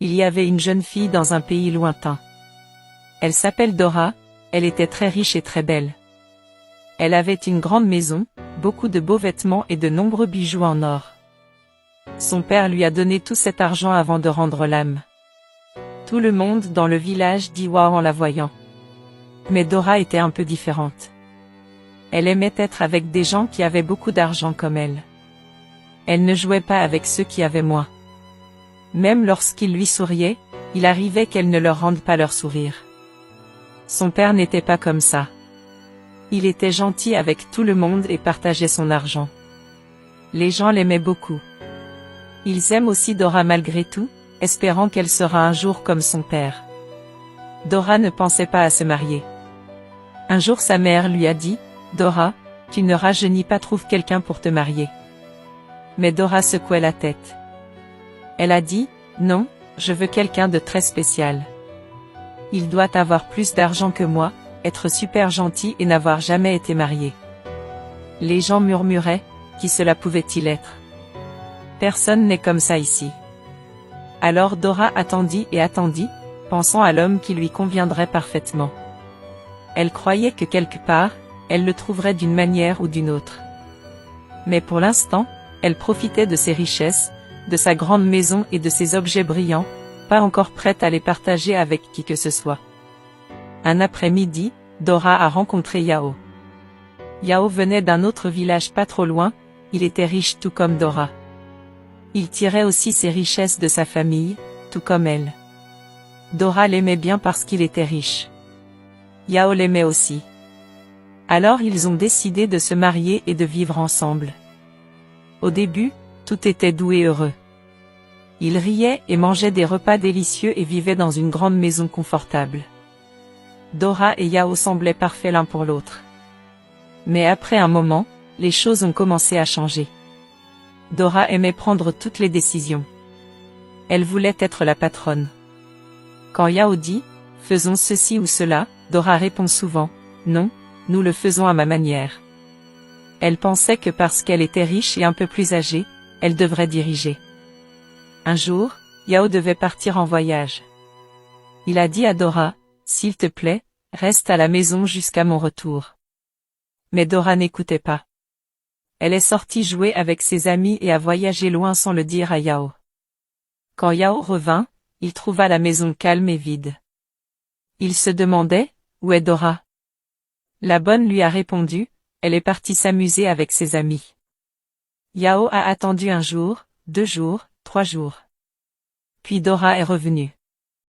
Il y avait une jeune fille dans un pays lointain. Elle s'appelle Dora, elle était très riche et très belle. Elle avait une grande maison, beaucoup de beaux vêtements et de nombreux bijoux en or. Son père lui a donné tout cet argent avant de rendre l'âme. Tout le monde dans le village dit waouh en la voyant. Mais Dora était un peu différente. Elle aimait être avec des gens qui avaient beaucoup d'argent comme elle. Elle ne jouait pas avec ceux qui avaient moins. Même lorsqu'ils lui souriaient, il arrivait qu'elle ne leur rende pas leur sourire. Son père n'était pas comme ça. Il était gentil avec tout le monde et partageait son argent. Les gens l'aimaient beaucoup. Ils aiment aussi Dora malgré tout, espérant qu'elle sera un jour comme son père. Dora ne pensait pas à se marier. Un jour sa mère lui a dit, « Dora, tu ne rajeunis pas, trouve quelqu'un pour te marier. » Mais Dora secouait la tête. Elle a dit, « Non, je veux quelqu'un de très spécial. Il doit avoir plus d'argent que moi, être super gentil et n'avoir jamais été marié. » Les gens murmuraient, qui cela pouvait-il être? Personne n'est comme ça ici. Alors Dora attendit et attendit, pensant à l'homme qui lui conviendrait parfaitement. Elle croyait que quelque part, elle le trouverait d'une manière ou d'une autre. Mais pour l'instant, elle profitait de ses richesses, de sa grande maison et de ses objets brillants, pas encore prête à les partager avec qui que ce soit. Un après-midi, Dora a rencontré Yao. Yao venait d'un autre village pas trop loin, il était riche tout comme Dora. Il tirait aussi ses richesses de sa famille, tout comme elle. Dora l'aimait bien parce qu'il était riche. Yao l'aimait aussi. Alors ils ont décidé de se marier et de vivre ensemble. Au début, tout était doux et heureux. Ils riaient et mangeaient des repas délicieux et vivaient dans une grande maison confortable. Dora et Yao semblaient parfaits l'un pour l'autre. Mais après un moment, les choses ont commencé à changer. Dora aimait prendre toutes les décisions. Elle voulait être la patronne. Quand Yao dit, « Faisons ceci ou cela », Dora répond souvent, « Non, nous le faisons à ma manière. » Elle pensait que parce qu'elle était riche et un peu plus âgée, elle devrait diriger. Un jour, Yao devait partir en voyage. Il a dit à Dora, « S'il te plaît, reste à la maison jusqu'à mon retour. » Mais Dora n'écoutait pas. Elle est sortie jouer avec ses amis et a voyagé loin sans le dire à Yao. Quand Yao revint, il trouva la maison calme et vide. Il se demandait, où est Dora? La bonne lui a répondu, elle est partie s'amuser avec ses amis. Yao a attendu un jour, 2 jours, 3 jours. Puis Dora est revenue.